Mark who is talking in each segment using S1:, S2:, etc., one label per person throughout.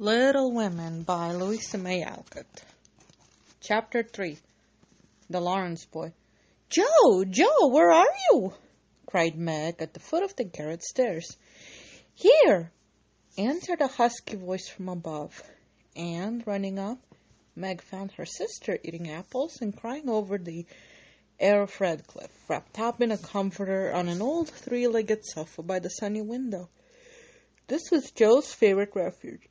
S1: Little Women by Louisa May Alcott. Chapter 3. The Lawrence Boy. Joe, where are you? Cried Meg at the foot of the garret stairs. Here, answered a husky voice from above, and, running up, Meg found her sister eating apples and crying over the air of Redcliffe, wrapped up in a comforter on an old three-legged sofa by the sunny window. This was Joe's favorite refuge,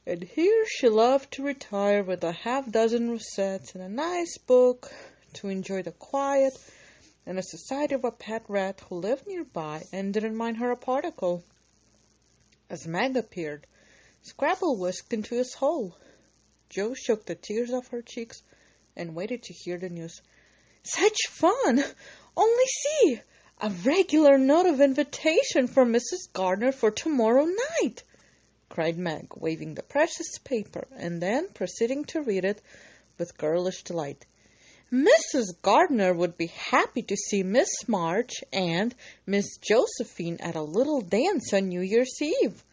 S1: and here she loved to retire with a half-dozen rosettes and a nice book to enjoy the quiet and the society of a pet rat who lived nearby and didn't mind her a particle. As Meg appeared, Scrabble whisked into his hole. Joe shook the tears off her cheeks and waited to hear the news. Such fun! Only see! A regular note of invitation for Mrs. Gardner for tomorrow night! Cried Meg, waving the precious paper, and then proceeding to read it with girlish delight. Mrs. Gardner would be happy to see Miss March and Miss Josephine at a little dance on New Year's Eve.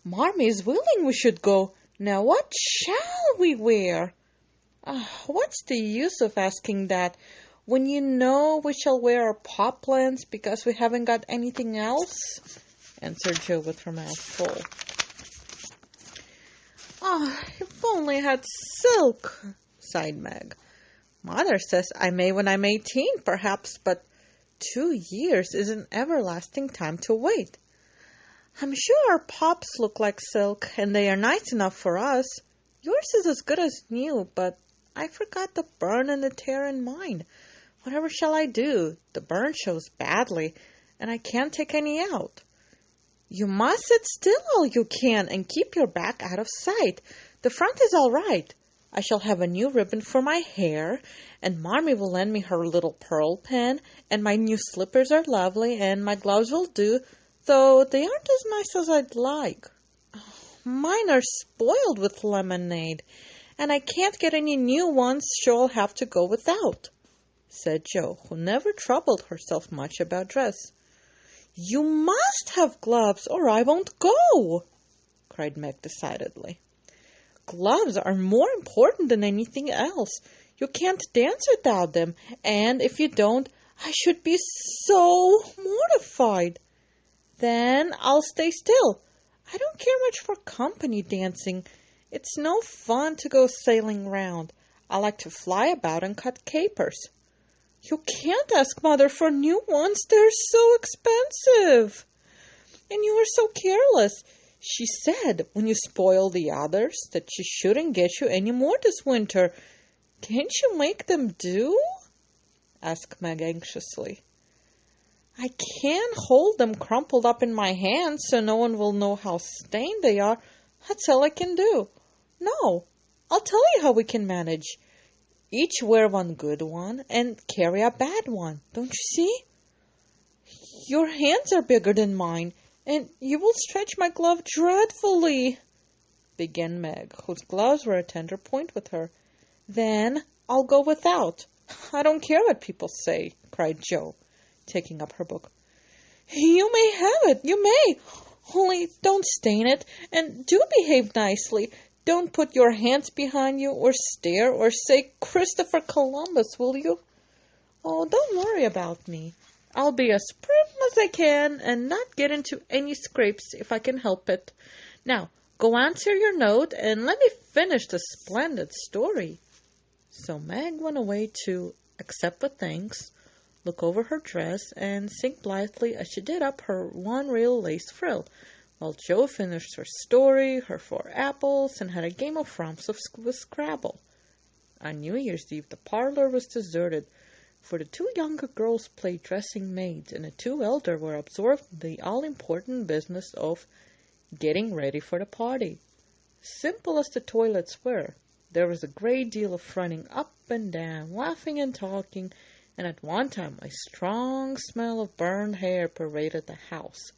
S1: Marmee is willing we should go. Now what shall we wear? What's the use of asking that when you know we shall wear our poplins because we haven't got anything else? Answered Joe with her mouth full. If only I had silk, sighed Meg. Mother says I may when I'm 18, perhaps, but 2 years is an everlasting time to wait. I'm sure our pops look like silk, and they are nice enough for us. Yours is as good as new, but I forgot the burn and the tear in mine. Whatever shall I do? The burn shows badly, and I can't take any out. You must sit still all you can and keep your back out of sight. The front is all right. I shall have a new ribbon for my hair, and Marmee will lend me her little pearl pen, and my new slippers are lovely, and my gloves will do, though they aren't as nice as I'd like. Mine are spoiled with lemonade, and I can't get any new ones, so I'll have to go without, said Joe, who never troubled herself much about dress. You must have gloves, or I won't go, cried Meg decidedly. Gloves are more important than anything else. You can't dance without them, and if you don't, I should be so mortified. Then I'll stay still. I don't care much for company dancing. It's no fun to go sailing round. I like to fly about and cut capers. You can't ask Mother for new ones. They're so expensive. And you are so careless. She said, when you spoil the others, that she shouldn't get you any more this winter. Can't you make them do? Asked Meg anxiously. I can't hold them crumpled up in my hands so no one will know how stained they are. That's all I can do. No, I'll tell you how we can manage. Each wear one good one and carry a bad one, don't you see? Your hands are bigger than mine, and you will stretch my glove dreadfully, began Meg, whose gloves were a tender point with her. Then I'll go without. I don't care what people say, cried Joe, taking up her book. You may have it, you may, only don't stain it, and do behave nicely. Don't put your hands behind you, or stare, or say Christopher Columbus, will you? Oh, don't worry about me. I'll be as prim as I can, and not get into any scrapes if I can help it. Now, go answer your note, and let me finish the splendid story. So Meg went away to accept the thanks, look over her dress, and sing blithely as she did up her one real lace frill, while Joe finished her story, her 4 apples, and had a game of romps with Scrabble. On New Year's Eve the parlor was deserted, for the 2 younger girls played dressing maids, and the 2 elder were absorbed in the all-important business of getting ready for the party. Simple as the toilets were, there was a great deal of running up and down, laughing and talking, and at one time a strong smell of burned hair pervaded the house.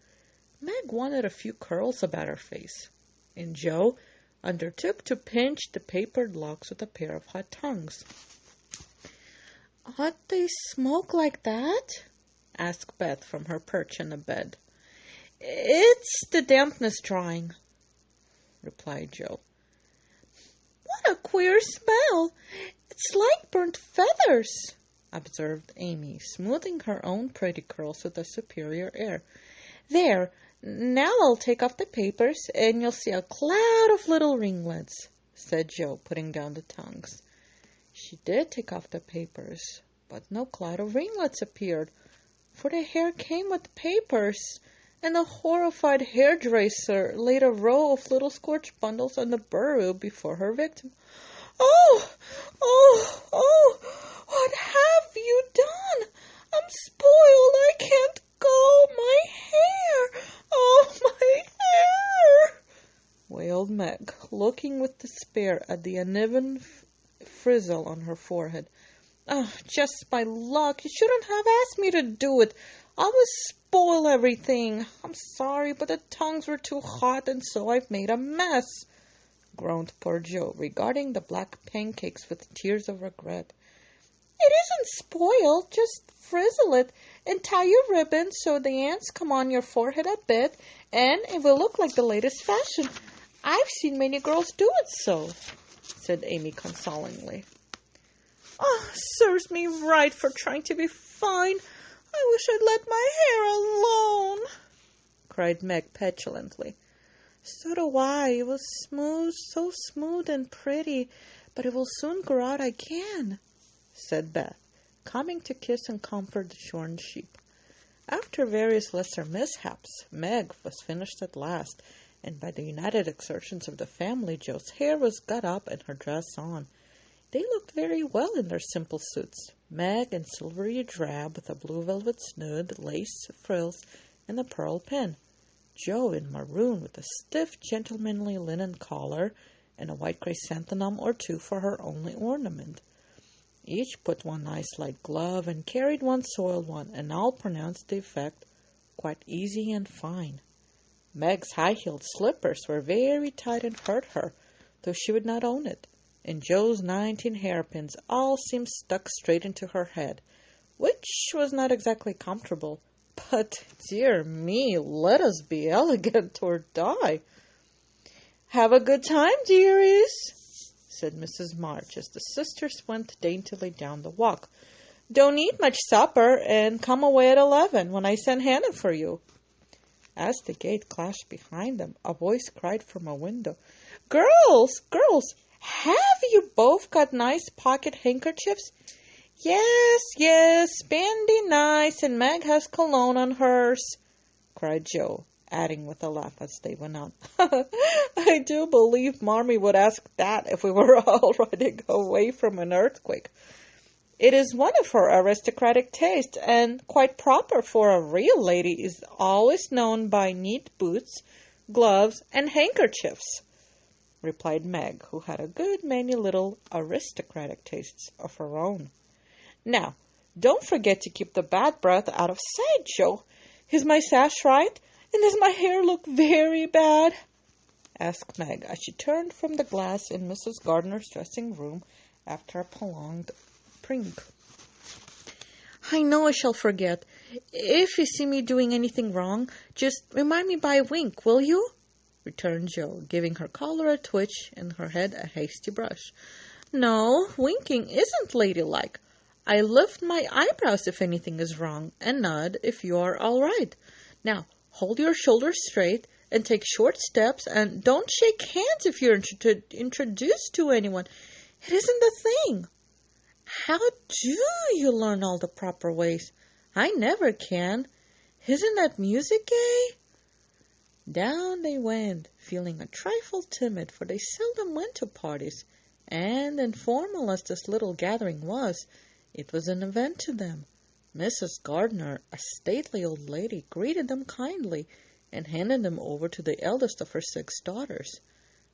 S1: Meg wanted a few curls about her face, and Joe undertook to pinch the papered locks with a pair of hot tongs. Ought they smoke like that? Asked Beth from her perch in the bed. It's the dampness drying. replied Joe. What a queer smell! It's like burnt feathers, observed Amy, smoothing her own pretty curls with a superior air. There, now I'll take off the papers, and you'll see a cloud of little ringlets, said Joe, putting down the tongues. She did take off the papers, but no cloud of ringlets appeared, for the hair came with papers, and the horrified hairdresser laid a row of little scorched bundles on the bureau before her victim. Oh, oh, oh, what have you done? I'm spoiled. I can't go. My hair. Oh, my hair, wailed Meg, looking with despair at the uneven frizzle on her forehead. Oh, just by luck. You shouldn't have asked me to do it. I would spoil everything. I'm sorry, but the tongues were too hot, and so I've made a mess, groaned poor Joe, regarding the black pancakes with tears of regret. It isn't spoiled. Just frizzle it and tie your ribbon so the ends come on your forehead a bit, and it will look like the latest fashion. I've seen many girls do it so, said Amy consolingly. Oh, serves me right for trying to be fine. I wish I'd let my hair alone, cried Meg petulantly. So do I. It was smooth, so smooth and pretty, but it will soon grow out again, said Beth, coming to kiss and comfort the shorn sheep. After various lesser mishaps, Meg was finished at last, and by the united exertions of the family, Joe's hair was got up and her dress on. They looked very well in their simple suits, Meg in silvery drab with a blue velvet snood, lace frills, and a pearl pin, Joe in maroon with a stiff, gentlemanly linen collar and a white chrysanthemum or two for her only ornament. Each put one nice light glove and carried one soiled one, and all pronounced the effect quite easy and fine. Meg's high-heeled slippers were very tight and hurt her, though she would not own it, and Joe's 19 hairpins all seemed stuck straight into her head, which was not exactly comfortable. But, dear me, let us be elegant or die. Have a good time, dearies, said Mrs. March as the sisters went daintily down the walk. Don't eat much supper, and come away at 11 when I send Hannah for you. As the gate clashed behind them, a voice cried from a window, Girls, girls, have you both got nice pocket handkerchiefs? Yes, bandy nice, and Meg has cologne on hers, cried Joe, adding with a laugh as they went on. I do believe Marmee would ask that if we were all running away from an earthquake. It is one of her aristocratic tastes, and quite proper, for a real lady is always known by neat boots, gloves, and handkerchiefs, replied Meg, who had a good many little aristocratic tastes of her own. Now, don't forget to keep the bad breath out of sight, Joe. Is my sash right? And does my hair look very bad? Asked Meg, as she turned from the glass in Mrs. Gardner's dressing room after a prolonged pink. I know I shall forget. If you see me doing anything wrong, just remind me by a wink, will you? Returned Joe, giving her collar a twitch and her head a hasty brush. No, winking isn't ladylike. I lift my eyebrows if anything is wrong, and nod if you are all right. Now, hold your shoulders straight and take short steps, and don't shake hands if you're introduced to anyone. It isn't the thing. How do you learn all the proper ways? I never can. Isn't that music gay? Down they went, feeling a trifle timid, for they seldom went to parties, and, informal as this little gathering was, it was an event to them. Mrs. Gardner, a stately old lady, greeted them kindly, and handed them over to the eldest of her 6 daughters.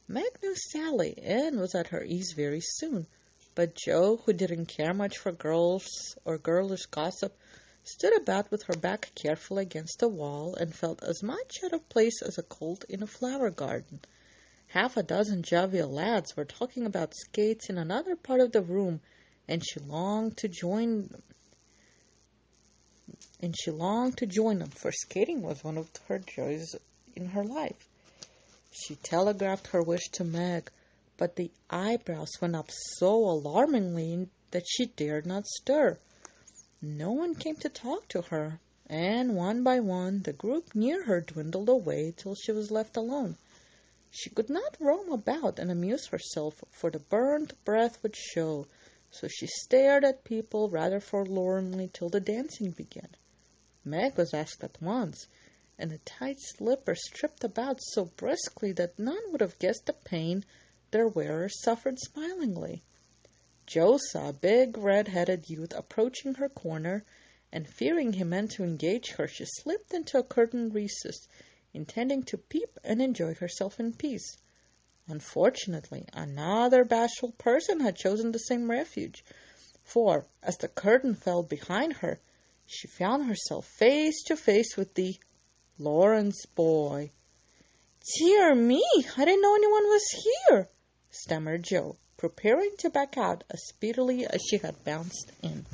S1: Meg knew Sally, and was at her ease very soon, but Jo, who didn't care much for girls or girlish gossip, stood about with her back carefully against the wall, and felt as much out of place as a colt in a flower garden. Half a dozen jovial lads were talking about skates in another part of the room, and she longed to join them, for skating was one of her joys in her life. She telegraphed her wish to Meg, but the eyebrows went up so alarmingly that she dared not stir. No one came to talk to her, and one by one the group near her dwindled away till she was left alone. She could not roam about and amuse herself, for the burnt breath would show, so she stared at people rather forlornly till the dancing began. Meg was asked at once, and the tight slippers tripped about so briskly that none would have guessed the pain their wearers suffered smilingly. Jo saw a big red-headed youth approaching her corner, and fearing he meant to engage her, she slipped into a curtained recess, intending to peep and enjoy herself in peace. Unfortunately, another bashful person had chosen the same refuge, for, as the curtain fell behind her, she found herself face to face with the Lawrence boy. "Dear me, I didn't know anyone was here," stammered Jo, preparing to back out as speedily as she had bounced in.